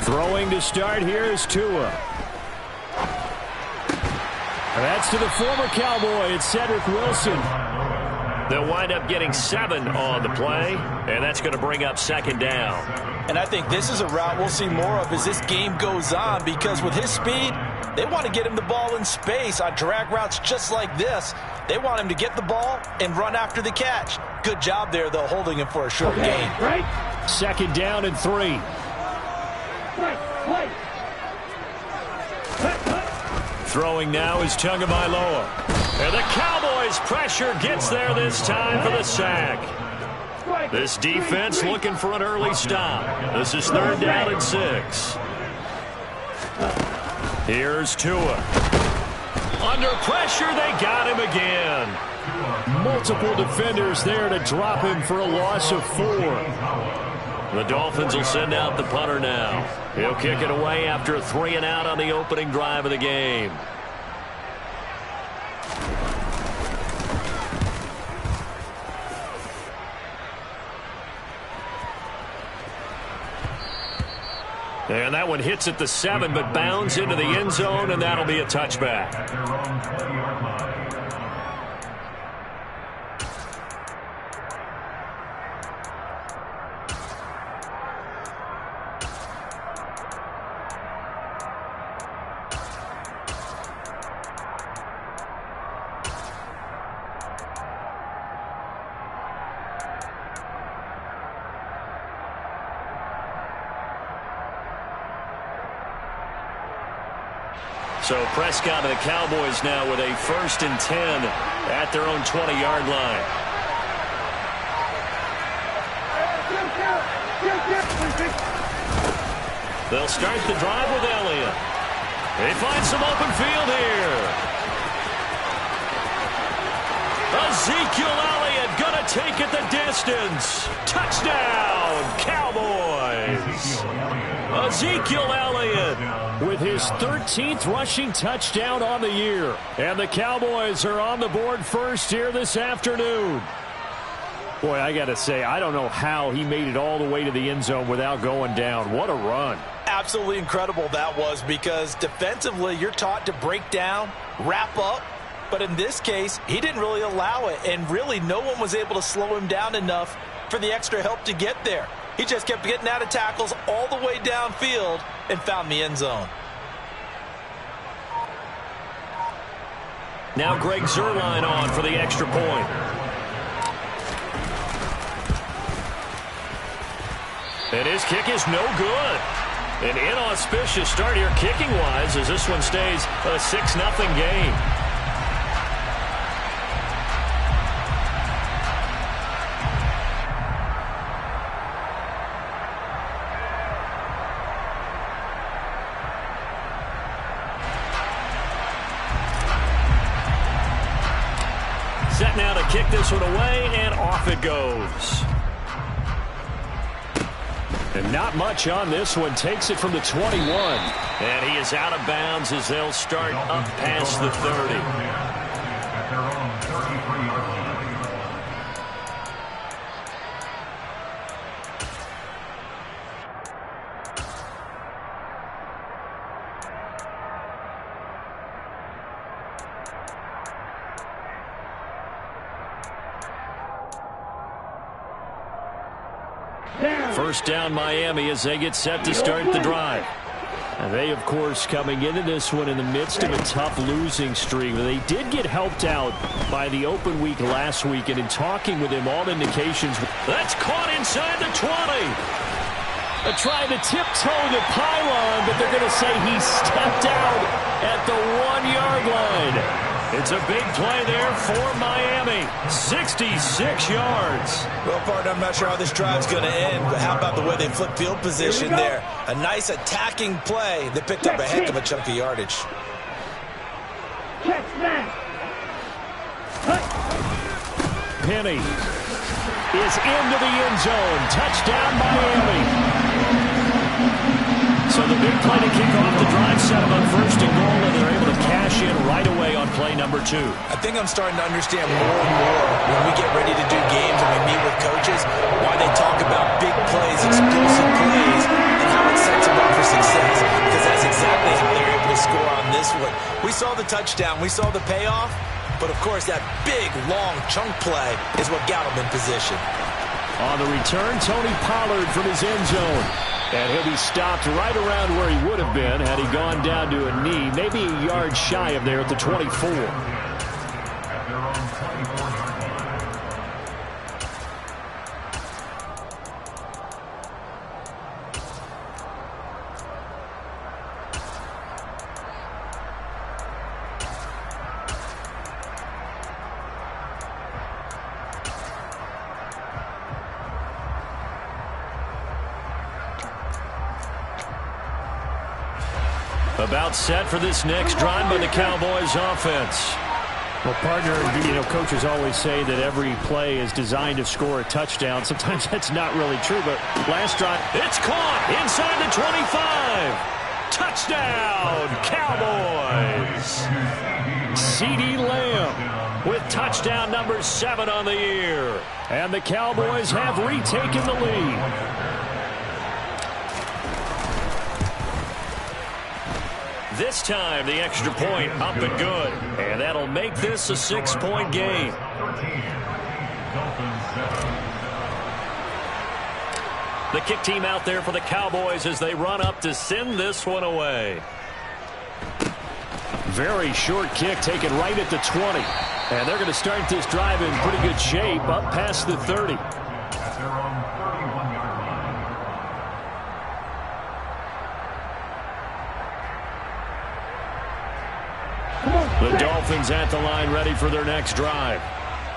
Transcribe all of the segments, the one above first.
Throwing to start here is Tua. That's to the former Cowboy. It's Cedric Wilson. They'll wind up getting 7 on the play, and that's going to bring up second down. And I think this is a route we'll see more of as this game goes on, because with his speed, they want to get him the ball in space on drag routes just like this. They want him to get the ball and run after the catch. Good job there, though, holding him for a short gain. Second down and 3. Throwing now is Tagovailoa. And the Cowboys' pressure gets there this time for the sack. This defense looking for an early stop. This is 3rd down and 6. Here's Tua. Under pressure, they got him again. Multiple defenders there to drop him for a loss of 4. The Dolphins will send out the punter now. He'll kick it away after a 3-and-out on the opening drive of the game. And that one hits at the 7, but bounds into the end zone, and that'll be a touchback. So Prescott and the Cowboys now with a 1st and 10 at their own 20-yard line. They'll start the drive with Elliott. They find some open field here. Ezekiel Elliott gonna take it the distance. Touchdown, Cowboys. Ezekiel Elliott with his 13th rushing touchdown on the year. And the Cowboys are on the board first here this afternoon. Boy, I got to say, I don't know how he made it all the way to the end zone without going down. What a run. Absolutely incredible that was, because defensively you're taught to break down, wrap up. But in this case, he didn't really allow it. And really, no one was able to slow him down enough for the extra help to get there. He just kept getting out of tackles all the way downfield and found the end zone. Now Greg Zuerlein on for the extra point. And his kick is no good. An inauspicious start here kicking-wise as this one stays a 6-0 game. Set now to kick this one away, and off it goes. And not much on this one. Takes it from the 21. And he is out of bounds as they'll start up past the 30. First down Miami as they get set to start the drive. And they, of course, coming into this one in the midst of a tough losing streak. They did get helped out by the open week last week, and in talking with him, all indications. That's caught inside the 20. They're trying to tiptoe the pylon, but they're going to say he stepped out at the 1-yard line. It's a big play there for Miami. 66 yards. Well, partner, I'm not sure how this drive's going to end, but how about the way they flip field position there? A nice attacking play that picked up a heck of a chunk of yardage. Penny is into the end zone. Touchdown, Miami. So the big play to kick off the drive set them on 1st and goal, and they're able to cash in right away on play number 2. I think I'm starting to understand more and more when we get ready to do games and we meet with coaches why they talk about big plays, explosive plays, and how it sets them up for success. touchdown. We saw the payoff, but of course that big, long chunk play is what got him in position. On the return, Tony Pollard from his end zone. And he'll be stopped right around where he would have been had he gone down to a knee, maybe a yard shy of there at the 24. About set for this next drive by the Cowboys offense. Well, partner, coaches always say that every play is designed to score a touchdown. Sometimes that's not really true, but last drive, it's caught inside the 25. Touchdown, Cowboys. CeeDee Lamb with touchdown number 7 on the year. And the Cowboys have retaken the lead. This time, the extra point up and good. And that'll make this a 6-point game. The kick team out there for the Cowboys as they run up to send this one away. Very short kick taken right at the 20. And they're going to start this drive in pretty good shape up past the 30. The Dolphins at the line ready for their next drive.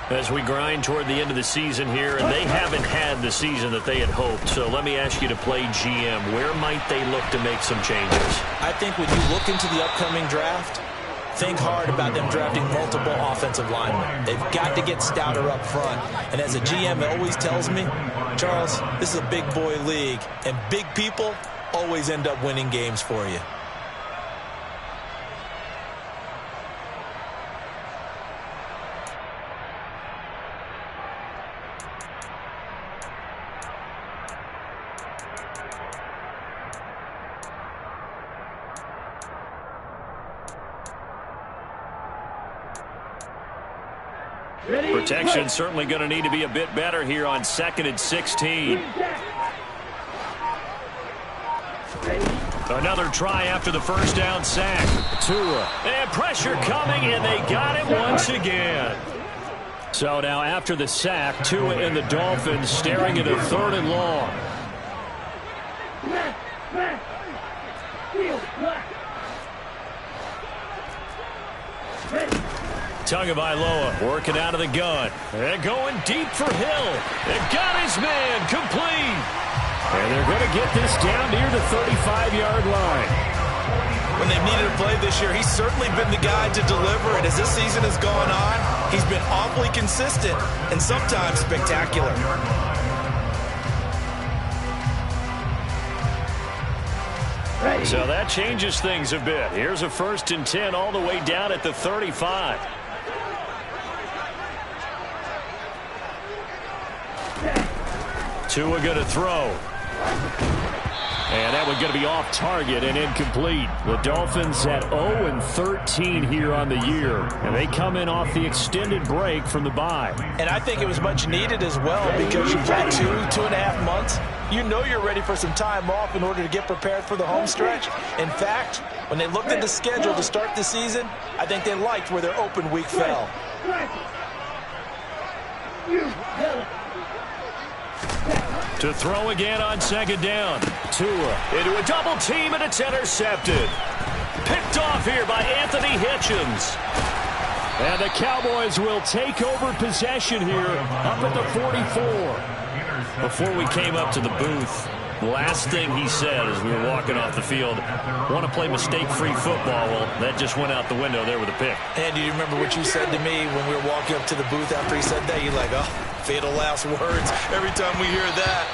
As we grind toward the end of the season here, and they haven't had the season that they had hoped. So let me ask you to play GM. Where might they look to make some changes? I think when you look into the upcoming draft, think hard about them drafting multiple offensive linemen. They've got to get stouter up front. And as a GM, it always tells me, Charles, this is a big boy league, and big people always end up winning games for you. Protection certainly going to need to be a bit better here on 2nd and 16. Another try after the first down sack. Tua. And pressure coming, and they got him once again. So now after the sack, Tua and the Dolphins staring at a 3rd and long. Tagovailoa working out of the gun. And going deep for Hill. And got his man complete. And they're going to get this down near the 35-yard line. When they've needed a play this year, he's certainly been the guy to deliver it. As this season has gone on, he's been awfully consistent and sometimes spectacular. So that changes things a bit. Here's a 1st and 10 all the way down at the 35. Tua going to throw. And that one's going to be off target and incomplete. The Dolphins at 0-13 here on the year. And they come in off the extended break from the bye. And I think it was much needed as well because you play 2.5 months. You know you're ready for some time off in order to get prepared for the home stretch. In fact, when they looked at the schedule to start the season, I think they liked where their open week fell. To throw again on 2nd down. Tua into a double team, and it's intercepted. Picked off here by Anthony Hitchens. And the Cowboys will take over possession here up at the 44. Before we came up to the booth, the last thing he said as we were walking off the field, want to play mistake-free football. Well, that just went out the window there with a pick. And do you remember what you said to me when we were walking up to the booth after he said that? You're like, oh, fatal last words. Every time we hear that,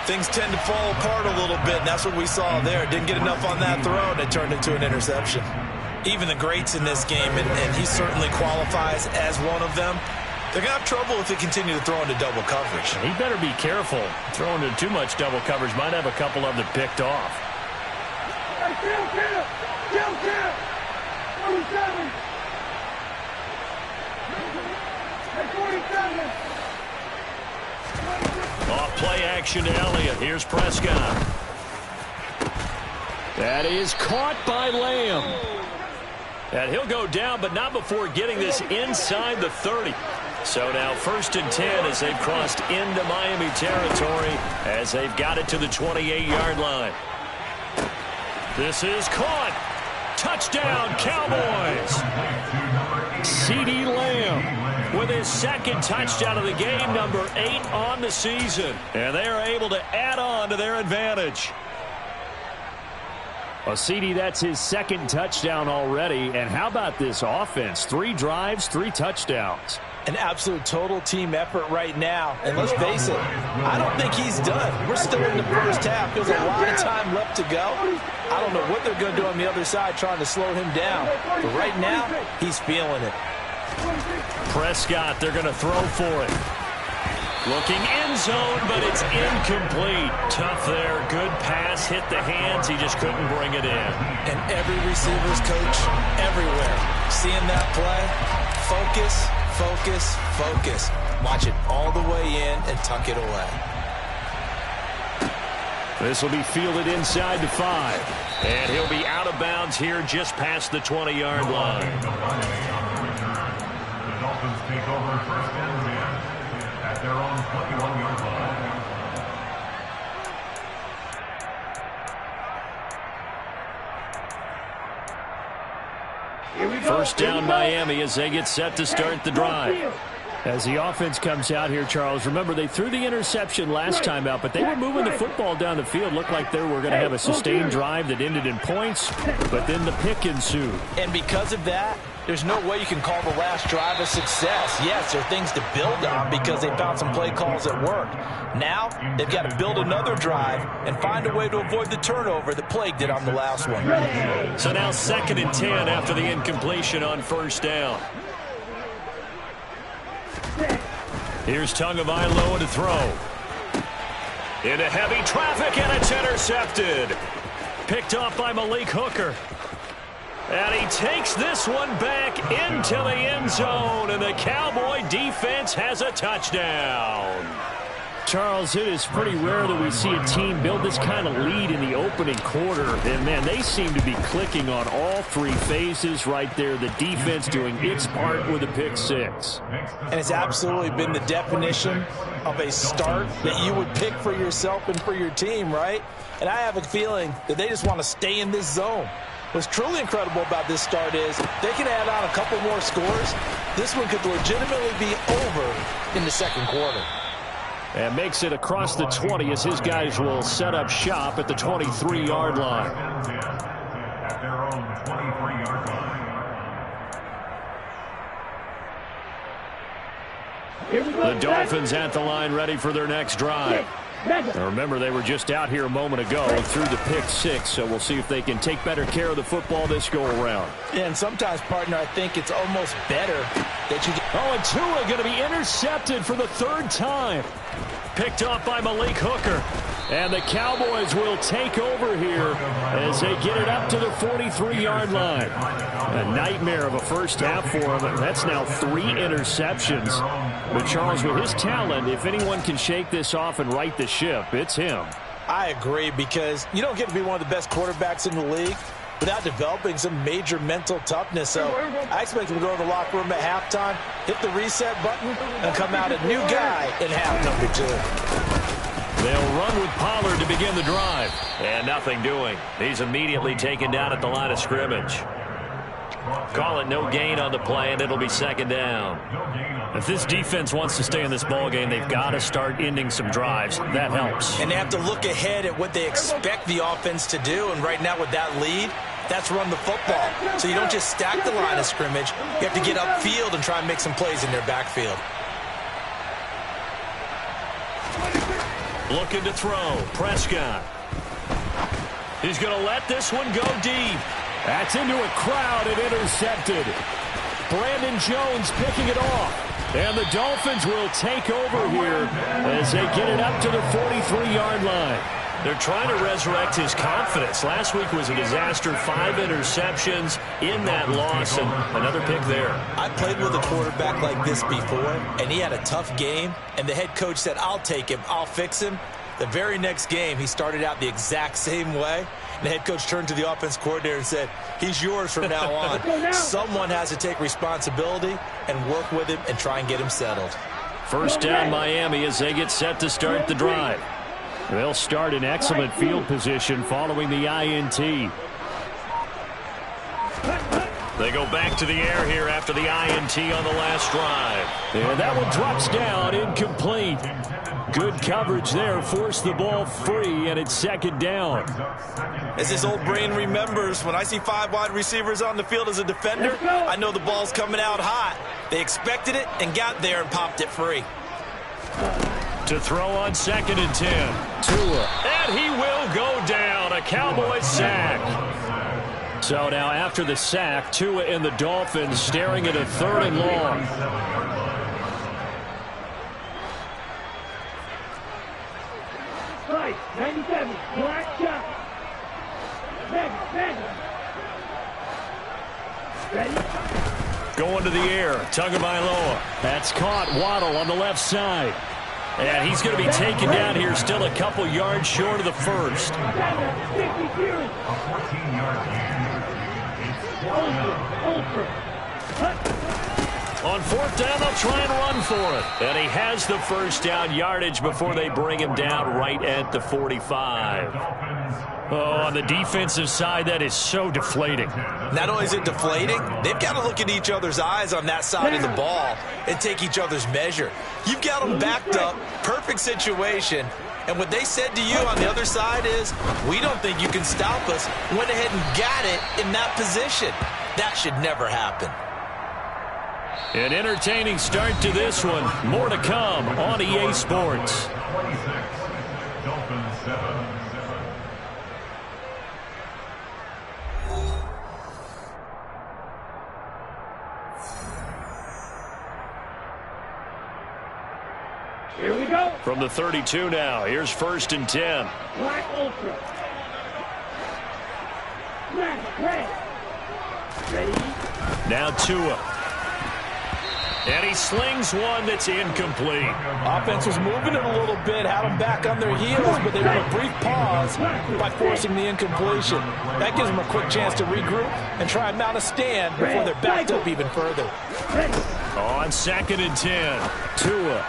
things tend to fall apart a little bit, and that's what we saw there. Didn't get enough on that throw, and it turned into an interception. Even the greats in this game, and he certainly qualifies as one of them, they're going to have trouble if they continue to throw into double coverage. He better be careful. Throwing into too much double coverage might have a couple of them picked off. Off play action to Elliott. Here's Prescott. That is caught by Lamb. And he'll go down, but not before getting this inside the 30. So now 1st and 10 as they've crossed into Miami territory as they've got it to the 28-yard line. This is caught. Touchdown, Cowboys. CeeDee Lamb with his 2nd touchdown of the game, number 8 on the season. And they are able to add on to their advantage. Well, CeeDee, that's his 2nd touchdown already. And how about this offense? 3 drives, 3 touchdowns. An absolute total team effort right now. And let's face it, I don't think he's done. We're still in the first half. There's a lot of time left to go. I don't know what they're going to do on the other side trying to slow him down. But right now, he's feeling it. Prescott, they're going to throw for it. Looking end zone, but it's incomplete. Tough there. Good pass. Hit the hands. He just couldn't bring it in. And every receiver's coach everywhere. Seeing that play, focus, focus, focus. Watch it all the way in and tuck it away. This will be fielded inside the 5. And he'll be out of bounds here just past the 20-yard line. The Dolphins take over 1st and 10 at their own 21-yard line. First down Miami as they get set to start the drive. As the offense comes out here, Charles, remember they threw the interception last time out, but they were moving the football down the field. Looked like they were going to have a sustained drive that ended in points, but then the pick ensued. And because of that, there's no way you can call the last drive a success. Yes, there are things to build on because they found some play calls that work. Now, they've got to build another drive and find a way to avoid the turnover that plagued it on the last one. So now 2nd and 10 after the incompletion on 1st down. Here's Tagovailoa to throw. Into heavy traffic, and it's intercepted. Picked off by Malik Hooker. And he takes this one back into the end zone, and the Cowboy defense has a touchdown. Charles, it is pretty rare that we see a team build this kind of lead in the opening quarter. And, man, they seem to be clicking on all 3 phases right there. The defense doing its part with a pick 6. And it's absolutely been the definition of a start that you would pick for yourself and for your team, right? And I have a feeling that they just want to stay in this zone. What's truly incredible about this start is they can add on a couple more scores. This one could legitimately be over in the 2nd quarter. And makes it across the 20 as his guys will set up shop at the 23-yard line. At their own 23-yard line. The Dolphins at the line ready for their next drive. Now remember, they were just out here a moment ago and threw the pick 6, so we'll see if they can take better care of the football this go-around. And sometimes, partner, I think it's almost better that you... Oh, and Tua going to be intercepted for the 3rd time. Picked off by Malik Hooker. And the Cowboys will take over here as they get it up to the 43-yard line. A nightmare of a first half for them. That's now 3 interceptions. But Charles, with his talent, if anyone can shake this off and right the ship, it's him. I agree, because you don't get to be one of the best quarterbacks in the league without developing some major mental toughness. So I expect him to go to the locker room at halftime, hit the reset button, and come out a new guy in half number 2. They'll run with Pollard to begin the drive. And nothing doing. He's immediately taken down at the line of scrimmage. Call it no gain on the play, and it'll be 2nd down. If this defense wants to stay in this ball game, they've got to start ending some drives. That helps. And they have to look ahead at what they expect the offense to do. And right now with that lead, that's run the football. So you don't just stack the line of scrimmage. You have to get upfield and try and make some plays in their backfield. Looking to throw. Prescott. He's going to let this one go deep. That's into a crowd and intercepted. Brandon Jones picking it off. And the Dolphins will take over here as they get it up to the 43-yard line. They're trying to resurrect his confidence. Last week was a disaster. 5 interceptions in that loss, and another pick there. I played with a quarterback like this before, and he had a tough game, and the head coach said, I'll take him, I'll fix him. The very next game, he started out the exact same way, and the head coach turned to the offense coordinator and said, he's yours from now on. Someone has to take responsibility and work with him and try and get him settled. First down, Miami, as they get set to start the drive. They'll start in excellent field position following the INT. They go back to the air here after the INT on the last drive. And that one drops down, incomplete. Good coverage there, forced the ball free, and it's second down. As his old brain remembers, when I see 5 wide receivers on the field as a defender, I know the ball's coming out hot. They expected it and got there and popped it free. To throw on 2nd and 10. Tua. And he will go down. A Cowboys sack. So now after the sack, Tua and the Dolphins staring at a 3rd and long. Right, 97, black shot. Ready? Going to the air, Tagovailoa. That's caught. Waddle on the left side. And he's going to be taken down here, still a couple yards short of the first. A 14-yard On 4th down, they'll try and run for it. And he has the first down yardage before they bring him down right at the 45. Oh, on the defensive side, that is so deflating. Not only is it deflating, they've got to look at each other's eyes on that side of the ball and take each other's measure. You've got them backed up, perfect situation, and what they said to you on the other side is, we don't think you can stop us. Went ahead and got it in that position. That should never happen. An entertaining start to this one. More to come on EA Sports. 26, Dolphins 7. Here we go. From the 32 now, here's 1st and 10. Black Ultra. Black red. Ready? Now Tua. And he slings one that's incomplete. Offense was moving it a little bit, had them back on their heels, but they were a brief pause by forcing the incompletion. That gives them a quick chance to regroup and try and mount a stand before they're backed up even further. On 2nd and 10, Tua.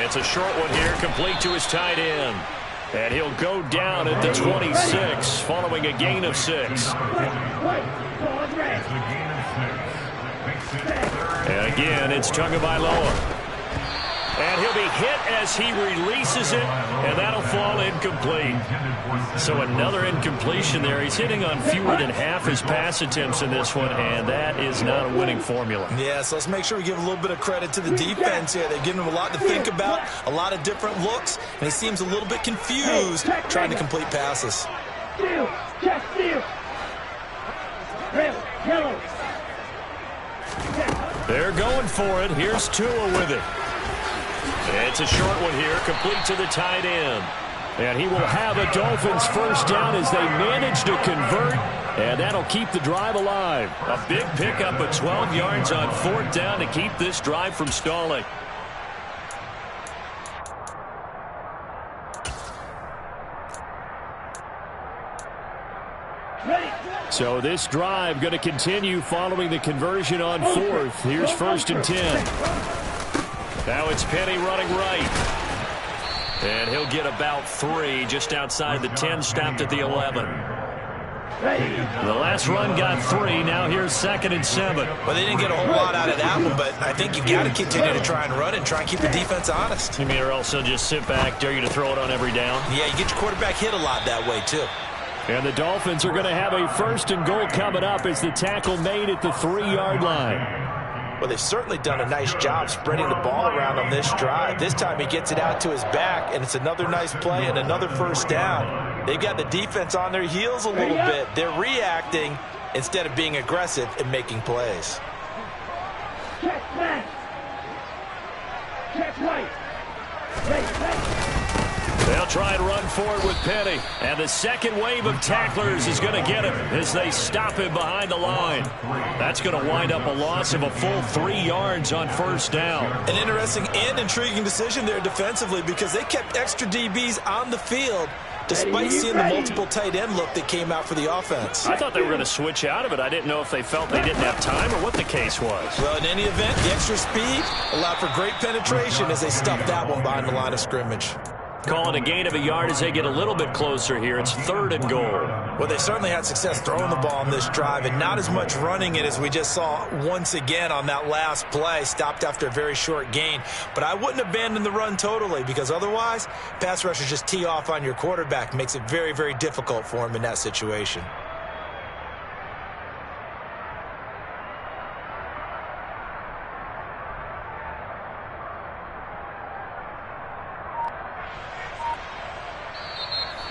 It's a short one here, complete to his tight end. And he'll go down at the 26, following a gain of 6. And again, it's Tagovailoa. And he'll be hit as he releases it, and that'll fall incomplete. So another incompletion there. He's hitting on fewer than half his pass attempts in this one, and that is not a winning formula. Yeah, so let's make sure we give a little bit of credit to the defense here. They've given him a lot to think about, a lot of different looks, and he seems a little bit confused trying to complete passes. Steal, check, steal. Red, yellow. They're going for it. Here's Tua with it. It's a short one here, complete to the tight end. And he will have a Dolphins first down as they manage to convert, and that'll keep the drive alive. A big pickup of 12 yards on 4th down to keep this drive from stalling. So this drive going to continue following the conversion on 4th. Here's 1st and 10. Now it's Penny running right. And he'll get about 3 just outside the 10, stopped at the 11. The last run got 3. Now here's 2nd and 7. Well, they didn't get a whole lot out of that one, but I think you've got to continue to try and run and try and keep the defense honest. You mean, or else they'll just sit back, dare you to throw it on every down? Yeah, you get your quarterback hit a lot that way, too. And the Dolphins are going to have a 1st and goal coming up as the tackle made at the 3-yard line. Well, they've certainly done a nice job spreading the ball around on this drive. This time he gets it out to his back, and it's another nice play and another first down. They've got the defense on their heels a little bit. They're reacting instead of being aggressive and making plays. Check left. Check right. Right. They'll try and run forward with Penny. And the second wave of tacklers is going to get him as they stop him behind the line. That's going to wind up a loss of a full 3 yards on first down. An interesting and intriguing decision there defensively because they kept extra DBs on the field despite seeing the multiple tight end look that came out for the offense. I thought they were going to switch out of it. I didn't know if they felt they didn't have time or what the case was. Well, in any event, the extra speed allowed for great penetration as they stuffed that one behind the line of scrimmage. Calling a gain of a yard as they get a little bit closer here. It's 3rd and goal. Well, they certainly had success throwing the ball on this drive and not as much running it as we just saw once again on that last play. Stopped after a very short gain. But I wouldn't abandon the run totally because otherwise, pass rushers just tee off on your quarterback. Makes it very, very difficult for him in that situation.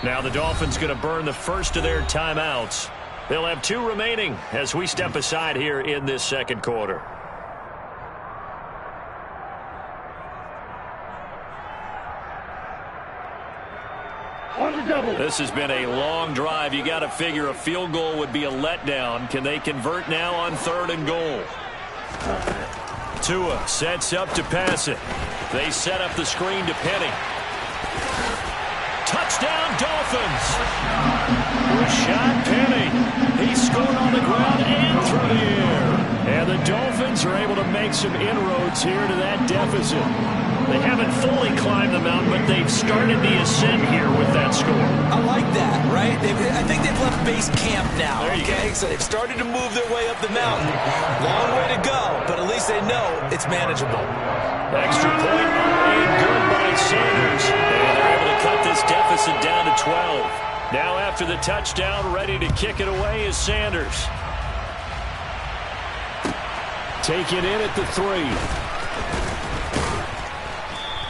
Now the Dolphins going to burn the first of their timeouts. They'll have 2 remaining as we step aside here in this second quarter. On the double. This has been a long drive. You got to figure a field goal would be a letdown. Can they convert now on 3rd and goal? Tua sets up to pass it. They set up the screen to Penny. Touchdown, Dolphins! Rashad Penny. He scored on the ground and through the air. And the Dolphins are able to make some inroads here to that deficit. They haven't fully climbed the mountain, but they've started the ascent here with that score. I like that, right? I think they've left base camp now, there you okay? go. So they've started to move their way up the mountain. Long way to go, but at least they know it's manageable. Extra point and good by Sanders. And they're able to cut this deficit down to 12. Now after the touchdown, ready to kick it away is Sanders. Take it in at the 3.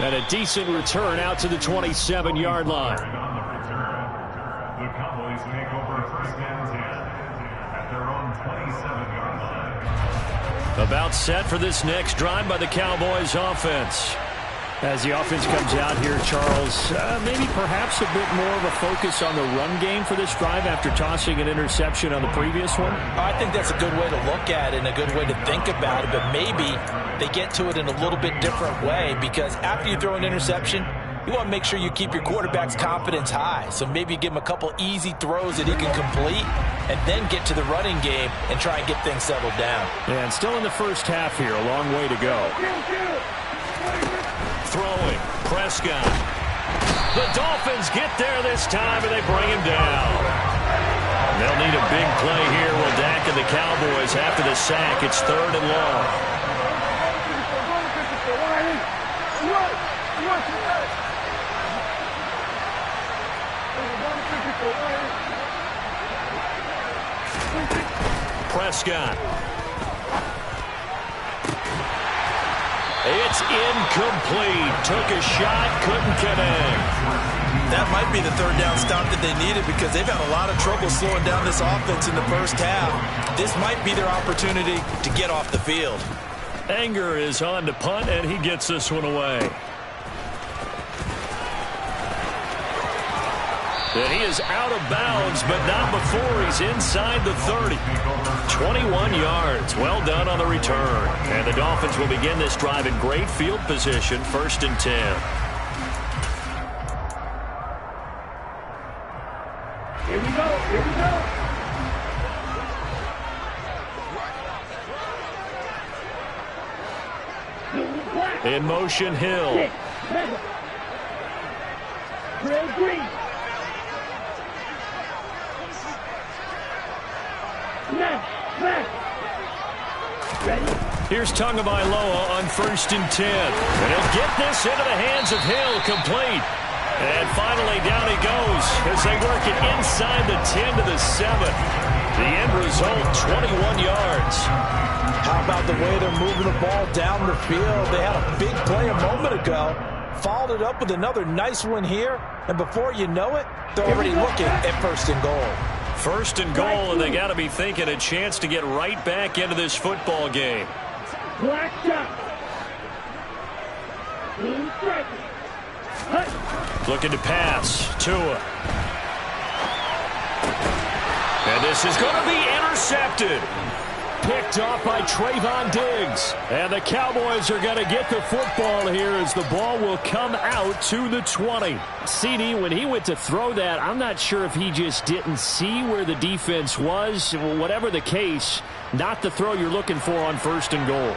And a decent return out to the 27-yard line. On the return, the Cowboys take over 1st and 10 at their own 27-yard line. About set for this next drive by the Cowboys offense. As the offense comes out here, Charles, maybe perhaps a bit more of a focus on the run game for this drive after tossing an interception on the previous one? I think that's a good way to look at it and a good way to think about it, but maybe they get to it in a little bit different way because after you throw an interception, you want to make sure you keep your quarterback's confidence high. So maybe you give him a couple easy throws that he can complete and then get to the running game and try and get things settled down. And still in the first half here, a long way to go. Throwing, Prescott. The Dolphins get there this time, and they bring him down. They'll need a big play here with Dak and the Cowboys after the sack. It's 3rd and long. Prescott. It's incomplete. Took a shot, couldn't connect. That might be the 3rd down stop that they needed because they've had a lot of trouble slowing down this offense in the first half. This might be their opportunity to get off the field. Anger is on to punt, and he gets this one away. And he is out of bounds, but not before he's inside the 30. 21 yards. Well done on the return. And the Dolphins will begin this drive in great field position, 1st and 10. Here we go. Here we go. In motion, Hill. Six, seven. Drill Green. Snap. Ready? Here's Tagovailoa on 1st and 10. And he'll get this into the hands of Hill, complete. And finally down he goes as they work it inside the 10 to the 7. The end result, 21 yards. How about the way they're moving the ball down the field? They had a big play a moment ago. Followed it up with another nice one here. And before you know it, they're already looking at 1st and goal. 1st and goal, and they got to be thinking a chance to get right back into this football game. Black shot. Clean strike. Hut. Looking to pass. Tua. And this is going to be intercepted. Picked off by Trayvon Diggs. And the Cowboys are going to get the football here as the ball will come out to the 20. CD, when he went to throw that, I'm not sure if he just didn't see where the defense was. Whatever the case, not the throw you're looking for on 1st and goal.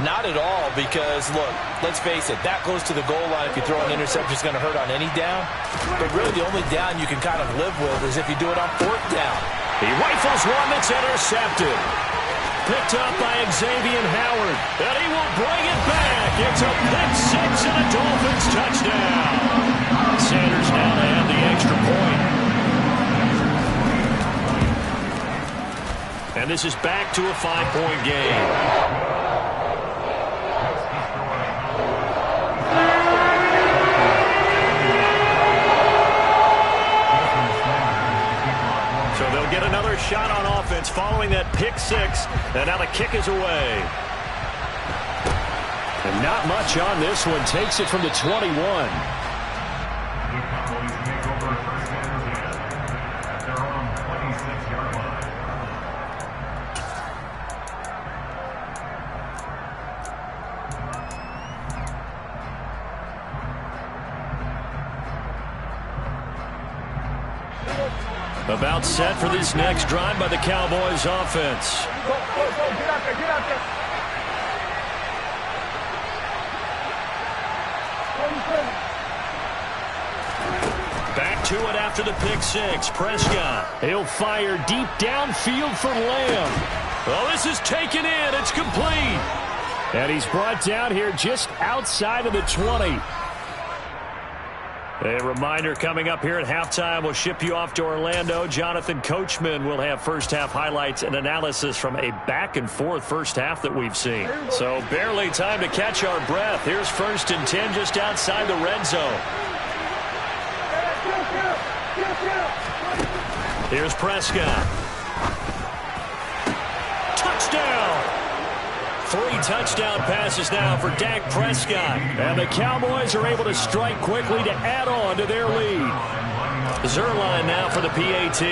Not at all, because, look, let's face it, that close to the goal line, if you throw an interception, is going to hurt on any down. But really, the only down you can kind of live with is if you do it on 4th down. He rifles one that's intercepted. Picked up by Xavier Howard. And he will bring it back. It's a pick 6 and a Dolphins touchdown. Sanders now to add the extra point. And this is back to a 5-point game. Get another shot on offense following that pick 6, and now the kick is away. And not much on this one. Takes it from the 21. The Cowboys make over 1st and 10 at their own 26-yard line. About set for this next drive by the Cowboys offense. Go, get out there, get out there. Back to it after the pick 6. Prescott. He'll fire deep downfield for Lamb. Oh, this is taken in. It's complete. And he's brought down here just outside of the 20. A reminder coming up here at halftime. We'll ship you off to Orlando. Jonathan Coachman will have first-half highlights and analysis from a back-and-forth first half that we've seen. So barely time to catch our breath. Here's 1st and 10 just outside the red zone. Here's Prescott. Touchdown! 3 touchdown passes now for Dak Prescott. And the Cowboys are able to strike quickly to add on to their lead. Zuerlein now for the PAT.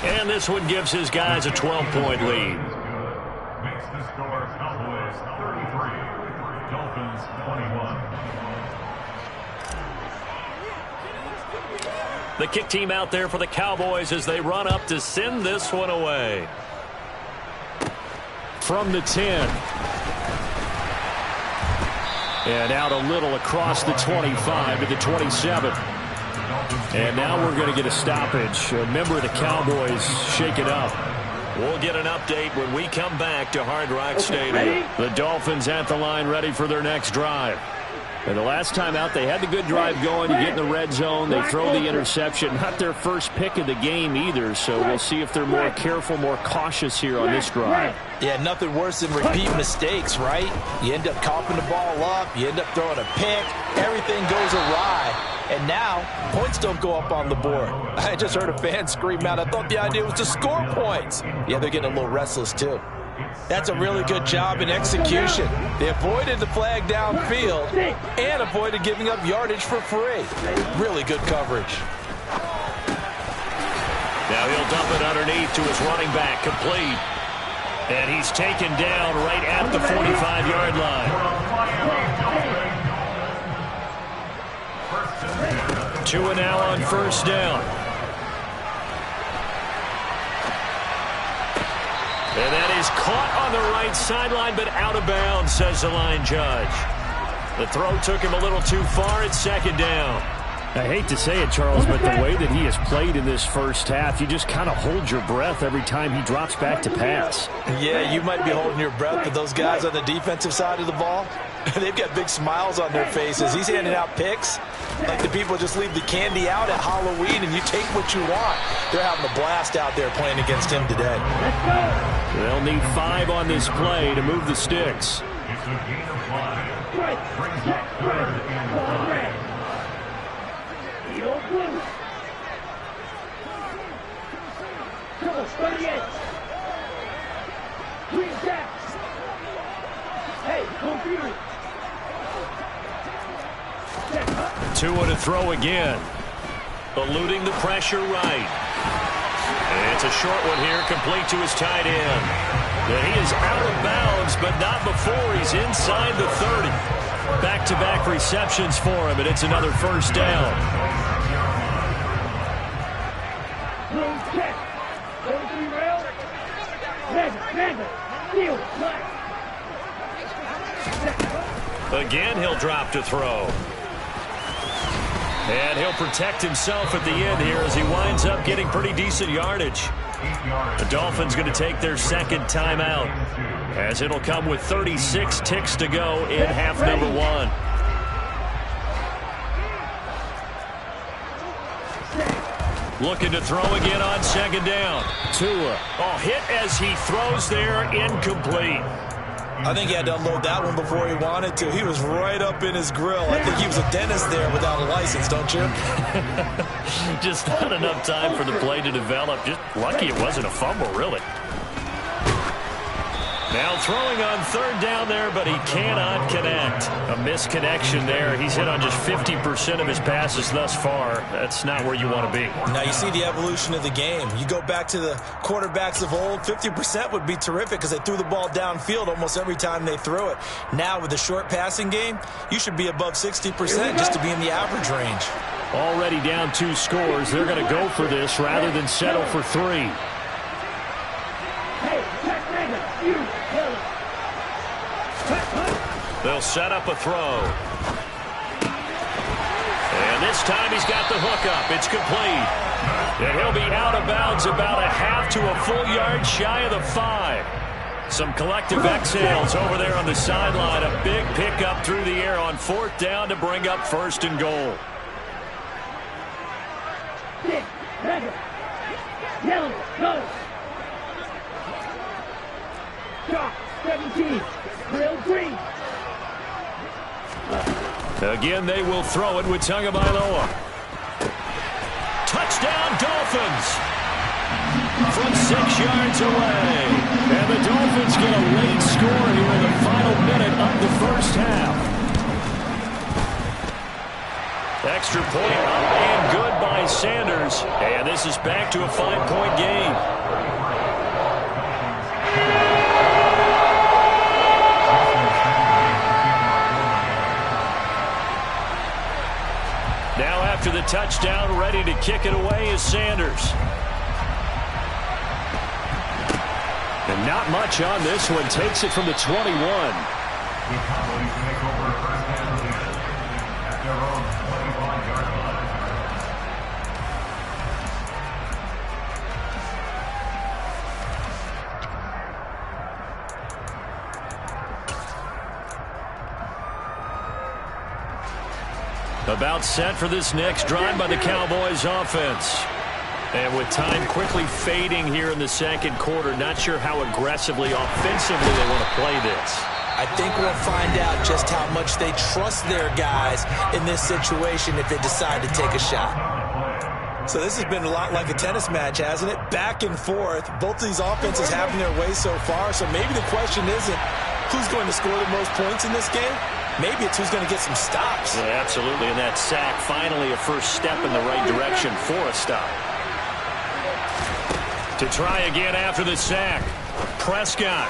And this one gives his guys a 12-point lead. Makes the score Cowboys 33, Dolphins 21. The kick team out there for the Cowboys as they run up to send this one away. From the 10. And out a little across the 25 to the 27. And now we're going to get a stoppage. A member of the Cowboys shake it up. We'll get an update when we come back to Hard Rock Stadium. The Dolphins at the line ready for their next drive. And the last time out, they had the good drive going. You get in the red zone. They throw the interception. Not their first pick of the game either, so we'll see if they're more careful, more cautious here on this drive. Yeah, nothing worse than repeat mistakes, right? You end up coughing the ball up. You end up throwing a pick. Everything goes awry. And now, points don't go up on the board. I just heard a fan scream out, I thought the idea was to score points. Yeah, they're getting a little restless, too. That's a really good job in execution. They avoided the flag downfield and avoided giving up yardage for free. Really good coverage. Now he'll dump it underneath to his running back, complete. And he's taken down right at the 45-yard line. 2 and now on 1st down. And that is caught on the right sideline, but out of bounds, says the line judge. The throw took him a little too far. It's 2nd down. I hate to say it, Charles, but the way that he has played in this first half, you just kind of hold your breath every time he drops back to pass. Yeah, you might be holding your breath, but those guys on the defensive side of the ball, they've got big smiles on their faces. He's handing out picks like the people just leave the candy out at Halloween and you take what you want. They're having a blast out there playing against him today. They'll need 5 on this play to move the sticks. It's a gain of 5. Brings up 3rd and 5. Come on, study it. Green jacks. Hey, computer. Tua to throw again. Eluding the pressure right. And it's a short one here, complete to his tight end. And he is out of bounds, but not before he's inside the 30. Back-to-back receptions for him, and it's another first down. Again, he'll drop to throw. And he'll protect himself at the end here as he winds up getting pretty decent yardage. The Dolphins going to take their second timeout, as it'll come with 36 ticks to go in half number one. Looking to throw again on second down. Tua. Oh, hit as he throws there, incomplete. I think he had to unload that one before he wanted to. He was right up in his grill. I think he was a dentist there without a license, don't you? Just not enough time for the play to develop. Just lucky it wasn't a fumble, really. Now throwing on third down there, but he cannot connect. A misconnection there. He's hit on just 50% of his passes thus far. That's not where you want to be. Now you see the evolution of the game. You go back to the quarterbacks of old, 50% would be terrific because they threw the ball downfield almost every time they threw it. Now with the short passing game, you should be above 60% just to be in the average range. Already down 2 scores. They're going to go for this rather than settle for 3. They'll set up a throw. And this time he's got the hook up. It's complete. And he'll be out of bounds about a half to a full yard shy of the 5. Some collective exhales over there on the sideline. A big pickup through the air on fourth down to bring up first and goal. 17. Drill 3. Again, they will throw it with Tagovailoa. Touchdown, Dolphins! From 6 yards away. And the Dolphins get a late score here in the final minute of the first half. Extra point up and good by Sanders. And this is back to a 5-point game. Now after the touchdown, ready to kick it away is Sanders. And not much on this one. Takes it from the 21. The Cowboys take over first and 10 at their own 25-yard line. About set for this next drive by the Cowboys offense. And with time quickly fading here in the second quarter, not sure how aggressively, offensively they want to play this. I think we'll find out just how much they trust their guys in this situation if they decide to take a shot. So this has been a lot like a tennis match, hasn't it? Back and forth. Both of these offenses having their way so far. So maybe the question isn't who's going to score the most points in this game. Maybe it's who's going to get some stops. Yeah, absolutely. And that sack, finally a first step in the right direction for a stop. To try again after the sack. Prescott.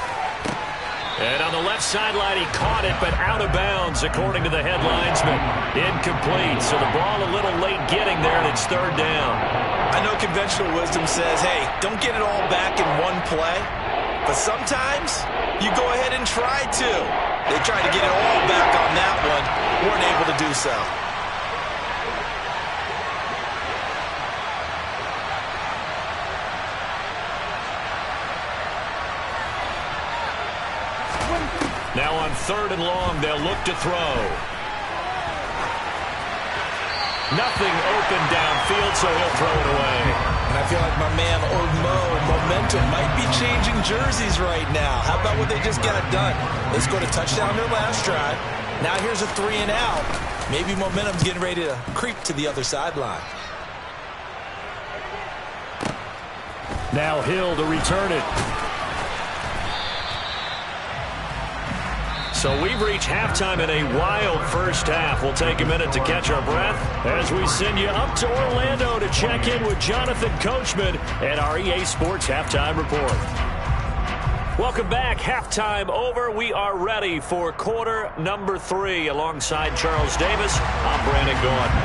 And on the left sideline, he caught it, but out of bounds, according to the head linesman. Incomplete. So the ball a little late getting there, and it's third down. I know conventional wisdom says, hey, don't get it all back in one play. But sometimes you go ahead and try to. They tried to get it all back on that one. Weren't able to do so. Now on third and long, they'll look to throw. Nothing open downfield, so he'll throw it away. And I feel like my man Ormo, momentum might be changing jerseys right now. How about what they just got done? They scored a touchdown their last drive. Now here's a 3 and out. Maybe momentum's getting ready to creep to the other sideline. Now Hill to return it. So we've reached halftime in a wild first half. We'll take a minute to catch our breath as we send you up to Orlando to check in with Jonathan Coachman at our EA Sports Halftime Report. Welcome back. Halftime over. We are ready for quarter number 3. Alongside Charles Davis, I'm Brandon Gaudin.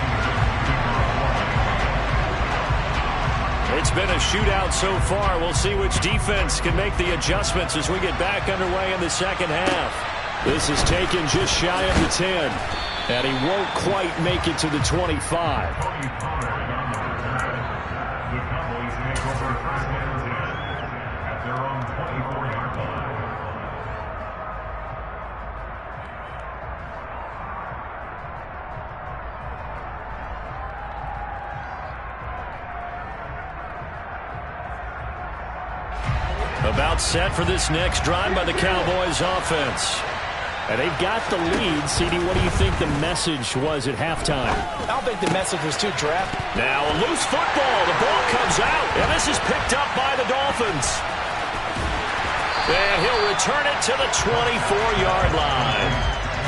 It's been a shootout so far. We'll see which defense can make the adjustments as we get back underway in the second half. This is taken just shy of the 10, and he won't quite make it to the 25. About set for this next drive by the Cowboys offense. And they've got the lead. CD, what do you think the message was at halftime? I don't think the message was too dramatic. Now a loose football. The ball comes out. And this is picked up by the Dolphins. And he'll return it to the 24-yard line.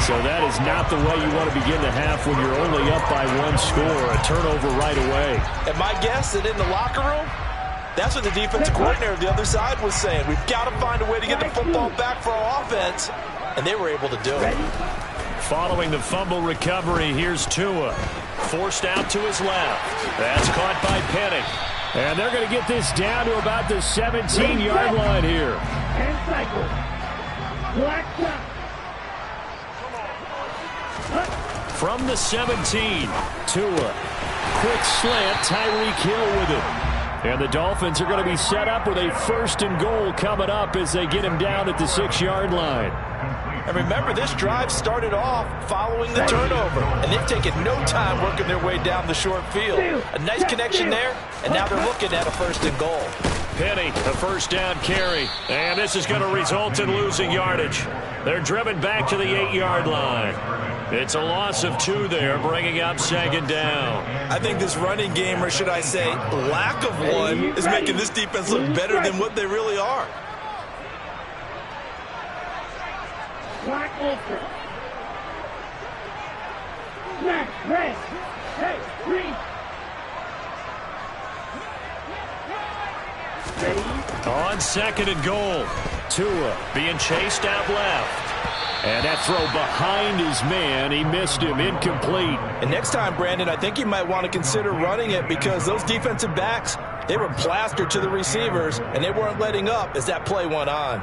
So that is not the way you want to begin the half when you're only up by 1 score. A turnover right away. And my guess that in the locker room, that's what the defensive coordinator of the other side was saying. We've got to find a way to get the football back for our offense, and they were able to do it. Following the fumble recovery, here's Tua. Forced out to his left. That's caught by Penny. And they're going to get this down to about the 17-yard line here. And cycle. Black shot. From the 17, Tua. Quick slant, Tyreek Hill with it. And the Dolphins are going to be set up with a 1st and goal coming up as they get him down at the 6-yard line. And remember, this drive started off following the turnover, and they've taken no time working their way down the short field. A nice connection there, and now they're looking at a 1st and goal. Penny, a 1st down carry. And this is going to result in losing yardage. They're driven back to the 8-yard line. It's a loss of 2 there, bringing up 2nd down. I think this running game, or should I say lack of one, is making this defense look better than what they really are. Black ultra. Smash, red. Hey, green. On 2nd and goal, Tua being chased out left. And that throw behind his man, he missed him, incomplete. And next time, Brandon, I think you might want to consider running it because those defensive backs, they were plastered to the receivers, and they weren't letting up as that play went on.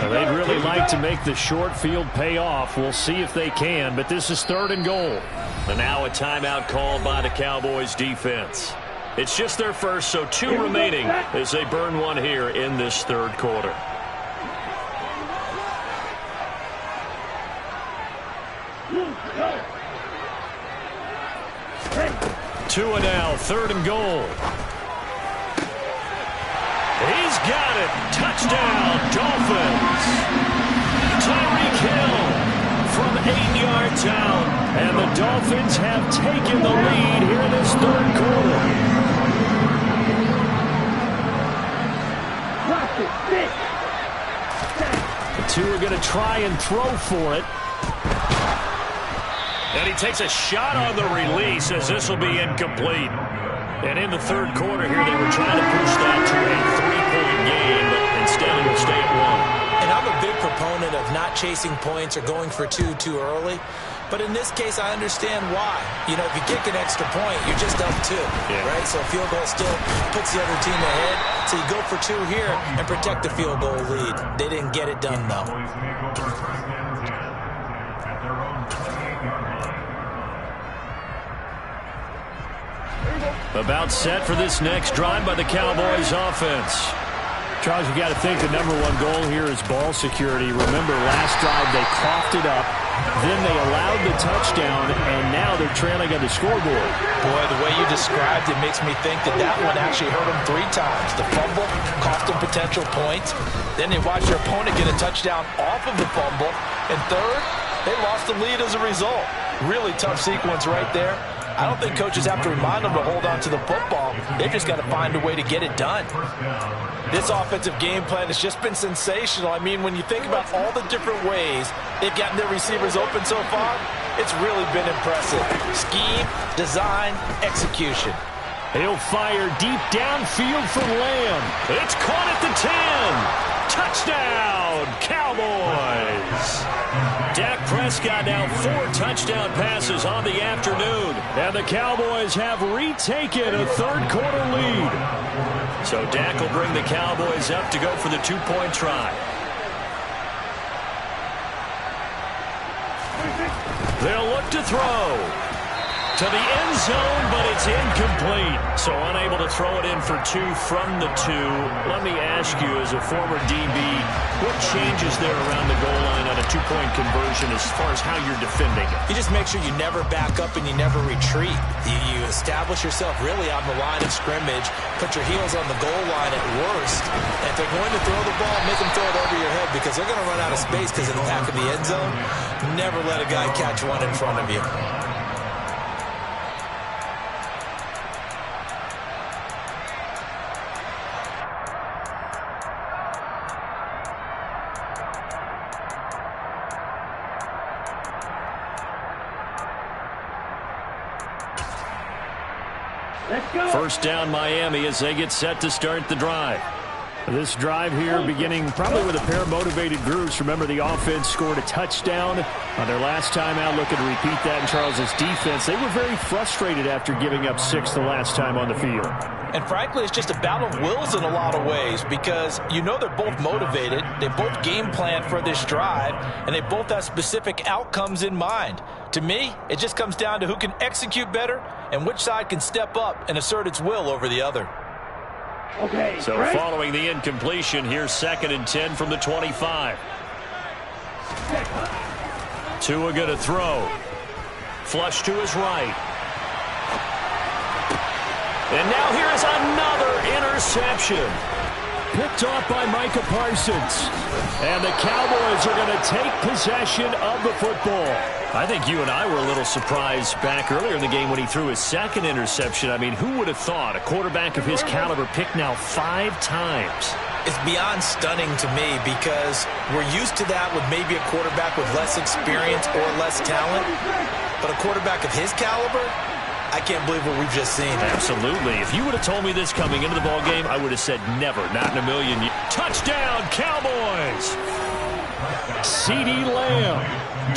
They'd really like to make the short field pay off. We'll see if they can, but this is 3rd and goal. And now a timeout called by the Cowboys defense. It's just their first, so 2 remaining as they burn 1 here in this 3rd quarter. Tua now, 3rd and goal. He's got it. Touchdown, Dolphins. Tyreek Hill from 8 yards out. And the Dolphins have taken the lead here in this 3rd quarter. The 2 are going to try and throw for it. And he takes a shot on the release as this will be incomplete. And in the 3rd quarter here, they were trying to push that to a 3-point game, but instead it will stay at 1. And I'm a big proponent of not chasing points or going for 2 too early. But in this case, I understand why. You know, if you kick an extra point, you're just up 2, right? So a field goal still puts the other team ahead. So you go for 2 here and protect the field goal lead. They didn't get it done, though. About set for this next drive by the Cowboys offense. Charles, you got to think the #1 goal here is ball security. Remember, last drive they coughed it up. Then they allowed the touchdown, and now they're trailing on the scoreboard. Boy, the way you described it makes me think that that one actually hurt them 3 times. The fumble cost them potential points. Then they watched their opponent get a touchdown off of the fumble. And third, they lost the lead as a result. Really tough sequence right there. I don't think coaches have to remind them to hold on to the football. They've just got to find a way to get it done. This offensive game plan has just been sensational. I mean, when you think about all the different ways they've gotten their receivers open so far, it's really been impressive. Scheme, design, execution. He'll fire deep downfield for Lamb. It's caught at the 10. Touchdown, Cowboys. Dak Prescott now 4 touchdown passes on the afternoon. And the Cowboys have retaken a third-quarter lead. So Dak will bring the Cowboys up to go for the 2-point try. They'll look to throw. To the end zone, but it's incomplete. So unable to throw it in for 2 from the 2. Let me ask you, as a former DB, what changes there around the goal line on a 2-point conversion as far as how you're defending it? You just make sure you never back up and you never retreat. You establish yourself really on the line of scrimmage, put your heels on the goal line at worst. And if they're going to throw the ball, make them throw it over your head because they're going to run out of space because of the back of the end zone. Never let a guy catch one in front of you. First down Miami as they get set to start the drive. This drive here beginning probably with a pair of motivated groups. Remember, the offense scored a touchdown on their last time out. Looking to repeat that in Charles's defense. They were very frustrated after giving up 6 the last time on the field. And frankly, it's just a battle of wills in a lot of ways because you know they're both motivated. They both game plan for this drive, and they both have specific outcomes in mind. To me, it just comes down to who can execute better and which side can step up and assert its will over the other. Okay, so right. Following the incompletion, here's 2nd and 10 from the 25. Tua going to throw. Flush to his right. And now here is another interception. Picked off by Micah Parsons. And the Cowboys are going to take possession of the football. I think you and I were a little surprised back earlier in the game when he threw his 2nd interception. I mean, who would have thought a quarterback of his caliber picked now 5 times? It's beyond stunning to me because we're used to that with maybe a quarterback with less experience or less talent. But a quarterback of his caliber, I can't believe what we've just seen. Absolutely. If you would have told me this coming into the ball game, I would have said never, not in a million years. Touchdown, Cowboys! CeeDee Lamb,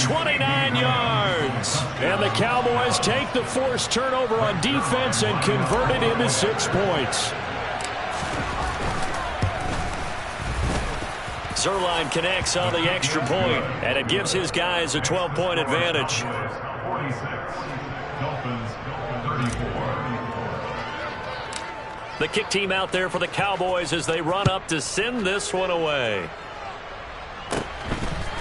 29 yards. And the Cowboys take the forced turnover on defense and convert it into 6 points. Zuerlein connects on the extra point, and it gives his guys a 12-point advantage. 46, Dolphins, 34. The kick team out there for the Cowboys as they run up to send this one away.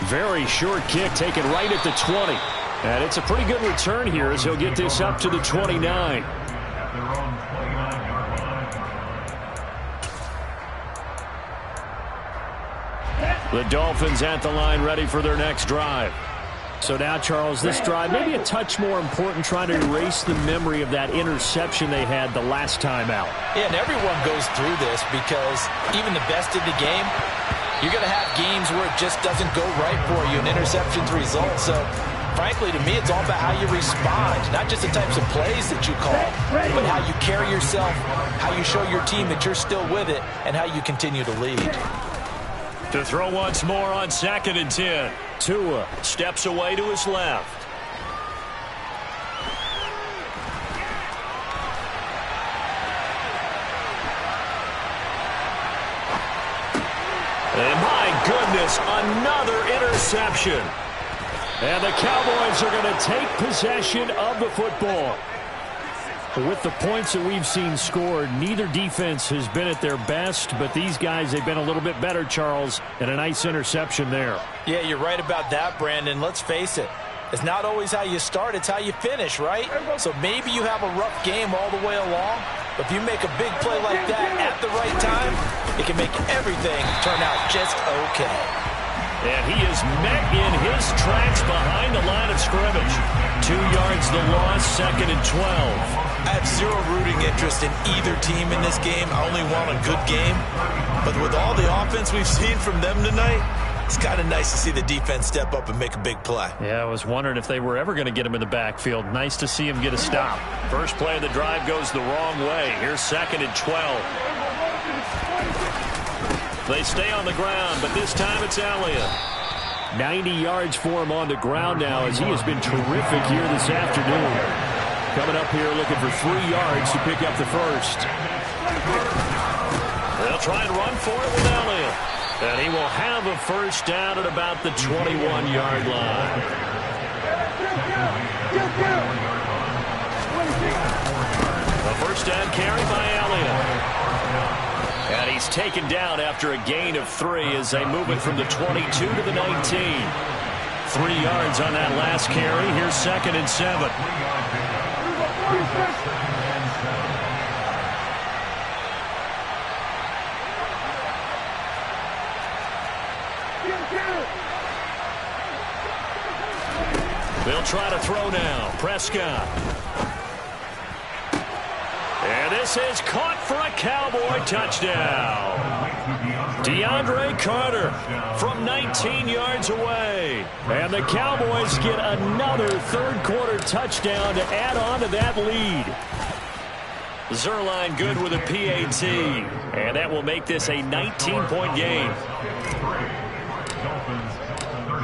Very short kick taken right at the 20. And it's a pretty good return here as he'll get this up to the 29. At their own 29-yard line. The Dolphins at the line ready for their next drive. So now, Charles, this drive maybe a touch more important, trying to erase the memory of that interception they had the last time out. Yeah, and everyone goes through this because even the best in the game, you're going to have games where it just doesn't go right for you, and interceptions result. So, frankly, to me, it's all about how you respond, not just the types of plays that you call, but how you carry yourself, how you show your team that you're still with it, and how you continue to lead. To throw once more on 2nd and 10. Tua steps away to his left. And my goodness, another interception. And the Cowboys are going to take possession of the football. With the points that we've seen scored, neither defense has been at their best, but these guys, they've been a little bit better, Charles, and a nice interception there. Yeah, you're right about that, Brandon. Let's face it. It's not always how you start, it's how you finish, right? So maybe you have a rough game all the way along, but if you make a big play like that at the right time, it can make everything turn out just okay. And he is met in his tracks behind the line of scrimmage. 2 yards the loss, 2nd and 12. I have zero rooting interest in either team in this game. I only want a good game. But with all the offense we've seen from them tonight, it's kind of nice to see the defense step up and make a big play. Yeah, I was wondering if they were ever going to get him in the backfield. Nice to see him get a stop. First play of the drive goes the wrong way. Here's 2nd and 12. They stay on the ground, but this time it's Elliott. 90 yards for him on the ground now as he has been terrific here this afternoon. Coming up here looking for 3 yards to pick up the first. They'll try and run for it with Elliott. And he will have a first down at about the 21-yard line. A first down carry by Elliott. And he's taken down after a gain of 3 as they move it from the 22 to the 19. 3 yards on that last carry. Here's 2nd and 7. They'll try to throw now. Prescott. And this is caught for a Cowboy touchdown. DeAndre Carter from 19 yards away. And the Cowboys get another third-quarter touchdown to add on to that lead. Zuerlein good with a PAT. And that will make this a 19-point game.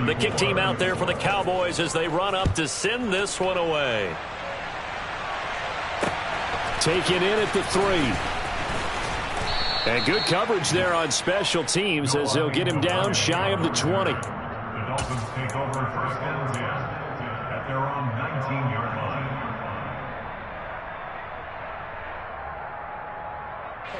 The kick team out there for the Cowboys as they run up to send this one away. Taken in at the 3. And good coverage there on special teams as they'll get him down shy of the 20. The Dolphins take over 1st and 10 at their own 19-yard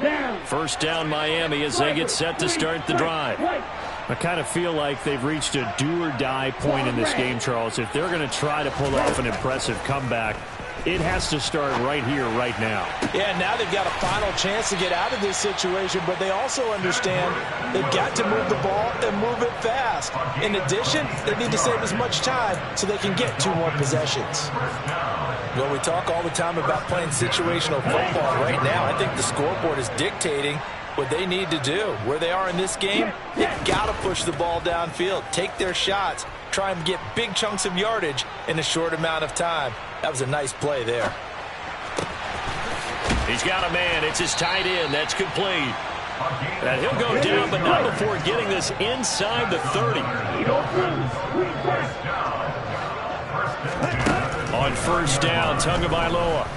line. First down Miami as they get set to start the drive. I kind of feel like they've reached a do-or-die point in this game, Charles. If they're going to try to pull off an impressive comeback, it has to start right here, right now. Yeah, now they've got a final chance to get out of this situation, but they also understand they've got to move the ball and move it fast. In addition, they need to save as much time so they can get 2 more possessions. Well, we talk all the time about playing situational football. Right now, I think the scoreboard is dictating what they need to do. Where they are in this game, they've got to push the ball downfield, take their shots, try and get big chunks of yardage in a short amount of time. That was a nice play there. He's got a man. It's his tight end. That's complete. And he'll go down, but not before getting this inside the 30. On first down, Tagovailoa.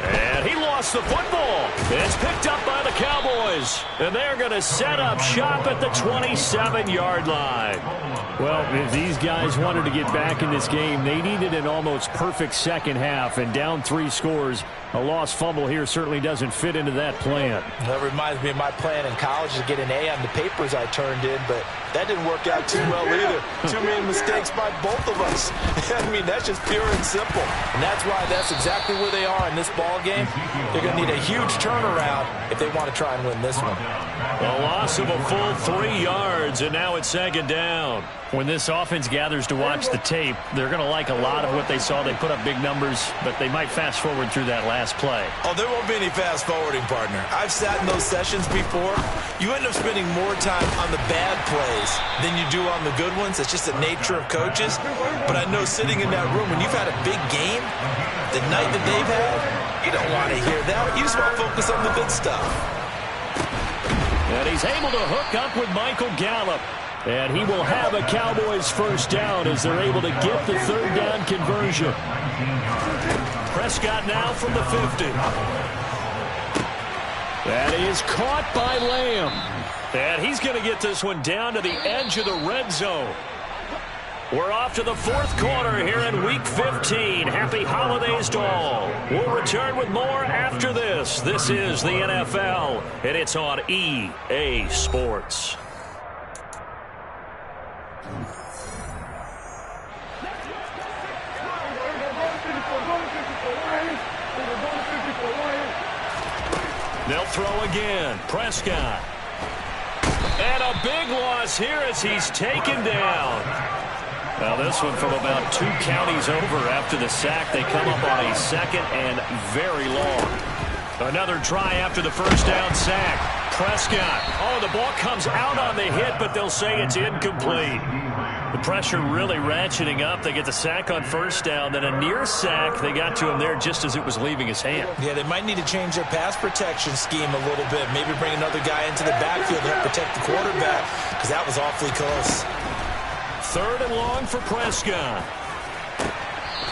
And he lost the football. It's picked up by the Cowboys. And they're going to set up shop at the 27-yard line. Well, if these guys wanted to get back in this game, they needed an almost perfect second half. And down 3 scores, a lost fumble here certainly doesn't fit into that plan. That reminds me of my plan in college to get an A on the papers I turned in, but that didn't work out too well either. Too many mistakes by both of us. I mean, that's just pure and simple. And that's why that's exactly where they are in this ball game. They're going to need a huge turnaround if they want to try and win this one. A loss of a full 3 yards, and now it's 2nd down. When this offense gathers to watch the tape, they're going to like a lot of what they saw. They put up big numbers, but they might fast forward through that last play. Oh, there won't be any fast forwarding, partner. I've sat in those sessions before. You end up spending more time on the bad plays than you do on the good ones. It's just the nature of coaches. But I know sitting in that room, when you've had a big game, the night that they've had, you don't want to hear that. You just want to focus on the good stuff. And he's able to hook up with Michael Gallup. And he will have a Cowboys first down as they're able to get the 3rd down conversion. Prescott now from the 50. That is caught by Lamb. And he's going to get this one down to the edge of the red zone. We're off to the 4th quarter here in Week 15. Happy holidays to all. We'll return with more after this. This is the NFL, and it's on EA Sports. They'll throw again. Prescott. And a big loss here as he's taken down. Well, this one from about 2 counties over after the sack. They come up on a 2nd and very long. Another try after the first down sack. Prescott. Oh, the ball comes out on the hit, but they'll say it's incomplete. The pressure really ratcheting up. They get the sack on first down, then a near sack. They got to him there just as it was leaving his hand. Yeah, they might need to change their pass protection scheme a little bit. Maybe bring another guy into the backfield to help protect the quarterback, because that was awfully close. 3rd and long for Prescott.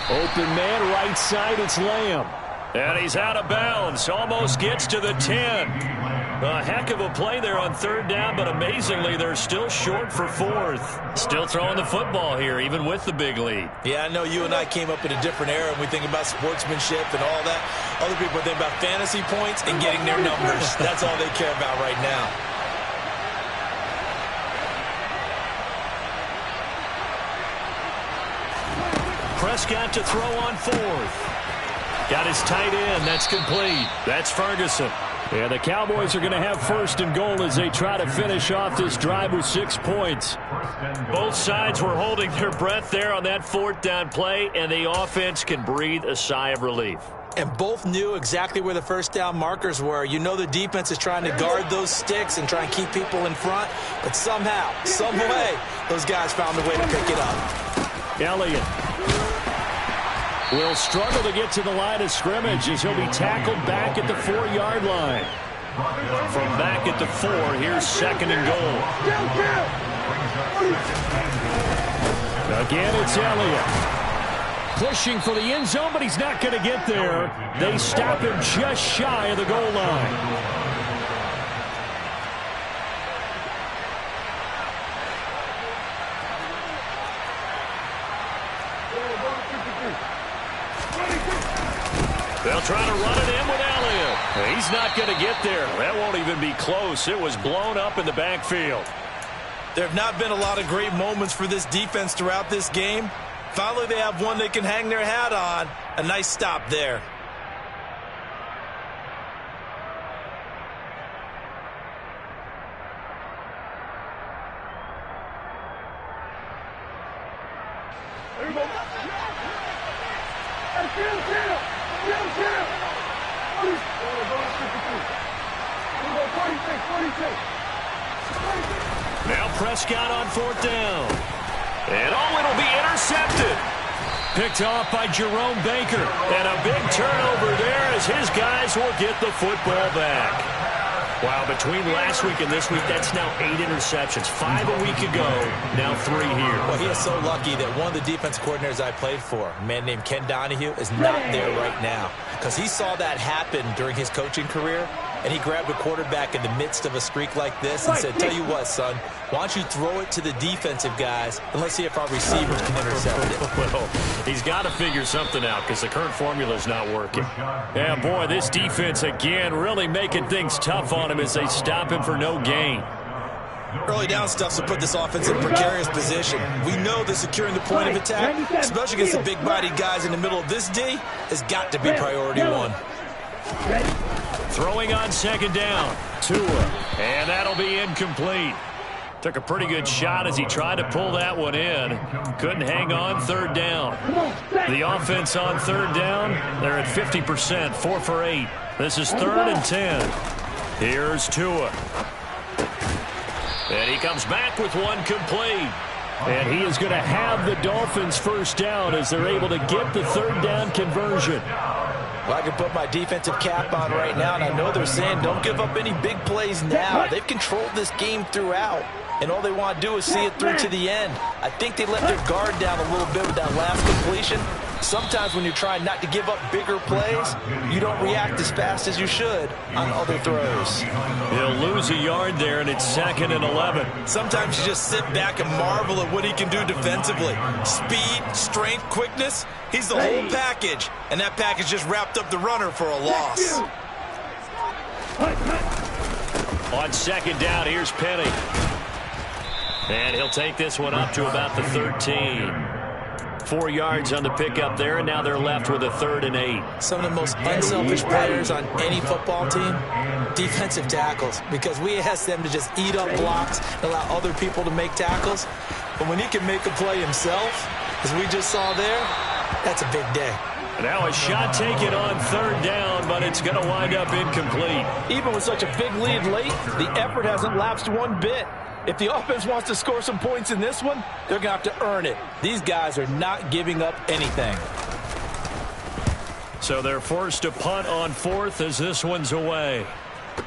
Open man right side, it's Lamb. And he's out of bounds. Almost gets to the 10. A heck of a play there on 3rd down, but amazingly, they're still short for 4th. Still throwing the football here, even with the big lead. Yeah, I know you and I came up in a different era, and we think about sportsmanship and all that. Other people think about fantasy points and getting their numbers. That's all they care about right now. Prescott to throw on 4th. Got his tight end. That's complete. That's Ferguson. Yeah, the Cowboys are going to have 1st and goal as they try to finish off this drive with 6 points. Both sides were holding their breath there on that 4th down play, and the offense can breathe a sigh of relief. And both knew exactly where the first down markers were. You know the defense is trying to guard those sticks and try and keep people in front, but somehow, some way, those guys found a way to pick it up. Elliott will struggle to get to the line of scrimmage as he'll be tackled back at the 4-yard line. From back at the 4, here's 2nd and goal. Again, it's Elliott. Pushing for the end zone, but he's not going to get there. They stop him just shy of the goal line. They'll try to run it in with Elliott. He's not going to get there. That won't even be close. It was blown up in the backfield. There have not been a lot of great moments for this defense throughout this game. Finally, they have one they can hang their hat on. A nice stop there. Now Prescott on 4th down. And it'll be intercepted. Picked off by Jerome Baker. And a big turnover there as his guys will get the football back. Wow, between last week and this week, that's now 8 interceptions. 5 a week ago, now 3 here. Well, he is so lucky that one of the defense coordinators I played for, a man named Ken Donahue, is not there right now. Because he saw that happen during his coaching career, and he grabbed a quarterback in the midst of a streak like this and said, tell you what, son, why don't you throw it to the defensive guys, and let's see if our receivers can intercept it. Well, he's got to figure something out because the current formula is not working. Yeah, boy, this defense again really making things tough on him as they stop him for no gain. Early down stuff to put this offense in a precarious position. We know that securing the point of attack, especially against the big-bodied guys in the middle of this D, has got to be priority one. Throwing on 2nd down. Tua. And that'll be incomplete. Took a pretty good shot as he tried to pull that one in. Couldn't hang on 3rd down. The offense on 3rd down, they're at 50%, 4 for 8. This is 3rd and 10. Here's Tua. And he comes back with one complete. And he is going to have the Dolphins' first down as they're able to get the 3rd down conversion. Well, I can put my defensive cap on right now, and I know they're saying don't give up any big plays now. They've controlled this game throughout, and all they want to do is see it through to the end. I think they let their guard down a little bit with that last completion. Sometimes when you're trying not to give up bigger plays, you don't react as fast as you should on other throws. He'll lose a yard there, and it's 2nd and 11. Sometimes you just sit back and marvel at what he can do defensively. Speed, strength, quickness, he's the whole package. And that package just wrapped up the runner for a loss. On 2nd down, here's Penny. And he'll take this one up to about the 13. 4 yards on the pickup there, and now they're left with a 3rd and 8. Some of the most unselfish players on any football team defensive tackles, because we asked them to just eat up blocks and allow other people to make tackles. But when he can make a play himself, as we just saw there, that's a big day. Now a shot taken on third down, but it's going to wind up incomplete. Even with such a big lead late, the effort hasn't lapsed one bit. If the offense wants to score some points in this one, they're going to have to earn it. These guys are not giving up anything. So they're forced to punt on fourth as this one's away. The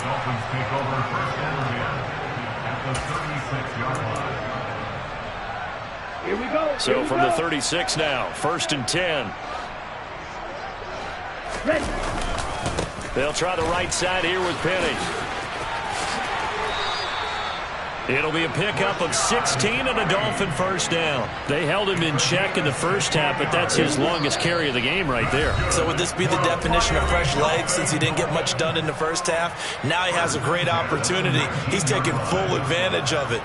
Dolphins take over first down again at the 36-yard line. Here we go. So from the 36 now, 1st and 10. Ready. They'll try the right side here with Penny. It'll be a pickup of 16 and a Dolphin first down. They held him in check in the first half, but that's his longest carry of the game right there. So would this be the definition of fresh legs since he didn't get much done in the first half? Now he has a great opportunity. He's taking full advantage of it.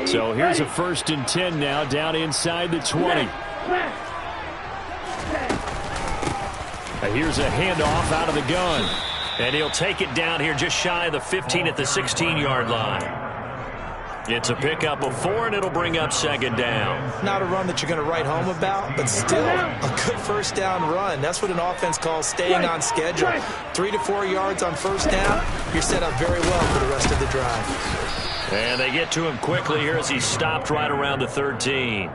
So here's a 1st and 10 now, down inside the 20. Here's a handoff out of the gun. And he'll take it down here just shy of the 15 at the 16-yard line. It's a pickup of 4, and it'll bring up 2nd down. Not a run that you're going to write home about, but still a good first down run. That's what an offense calls staying on schedule. 3 to 4 yards on first down, you're set up very well for the rest of the drive. And they get to him quickly here as he stopped right around the 13.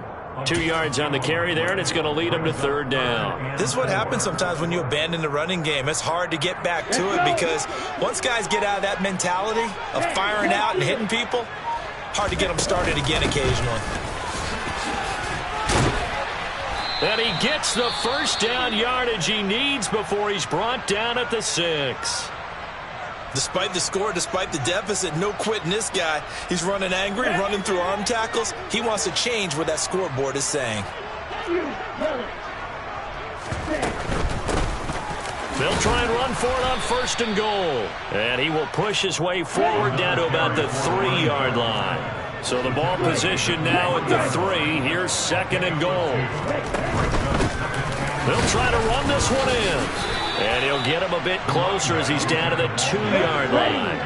2 yards on the carry there, and it's going to lead him to 3rd down. This is what happens sometimes when you abandon the running game. It's hard to get back to it because once guys get out of that mentality of firing out and hitting people, hard to get them started again occasionally. And he gets the first down yardage he needs before he's brought down at the 6. Despite the score, despite the deficit, no quitting this guy. He's running angry, running through arm tackles. He wants to change what that scoreboard is saying. They'll try and run for it on 1st and goal. And he will push his way forward down to about the 3-yard line. So the ball position now at the 3. Here's 2nd and goal. They'll try to run this one in. And he'll get him a bit closer as he's down to the 2-yard line.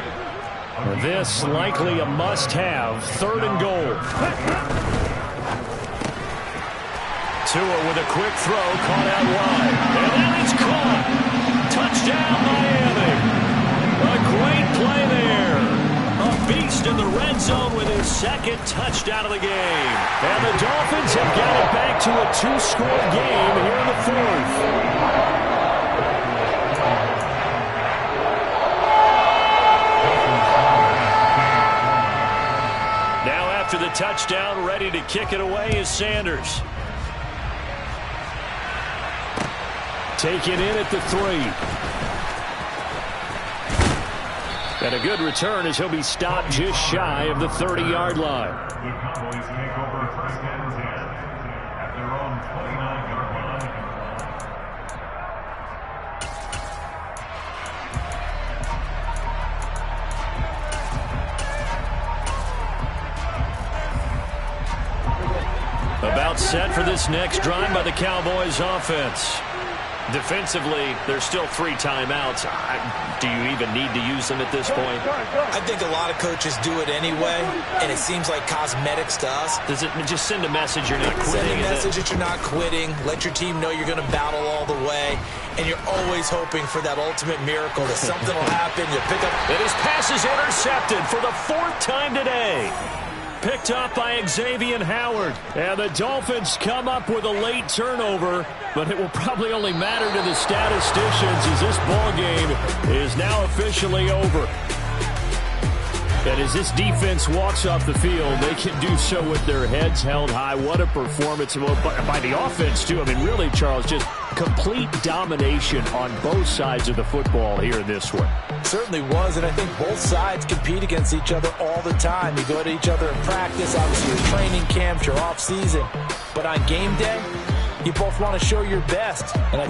This likely a must-have. 3rd and goal. Tua with a quick throw, caught out wide. And then it's caught. Touchdown, Miami. A great play there. A beast in the red zone with his 2nd touchdown of the game. And the Dolphins have got it back to a 2-score game here in the 4th. After the touchdown, ready to kick it away is Sanders. Taken in at the 3. And a good return as he'll be stopped just shy of the 30-yard line. The Cowboys make over first and 10 at their own 29-yard line. About set for this next drive by the Cowboys offense. Defensively, there's still 3 timeouts. Do you even need to use them at this point? I think a lot of coaches do it anyway, and it seems like cosmetics to us. Does it just send a message you're not quitting? Send a message that you're not quitting. Let your team know you're going to battle all the way, and you're always hoping for that ultimate miracle that something will happen. You pick up. And his pass is intercepted for the 4th time today. Picked up by Xavier Howard. And the Dolphins come up with a late turnover, but it will probably only matter to the statisticians as this ball game is now officially over. And as this defense walks off the field, they can do so with their heads held high. What a performance by the offense, too. I mean, really, Charles, just complete domination on both sides of the football here in this one. Certainly was, and I think both sides compete against each other all the time. You go to each other in practice, obviously your training camps, your off season. But on game day, you both want to show your best. And I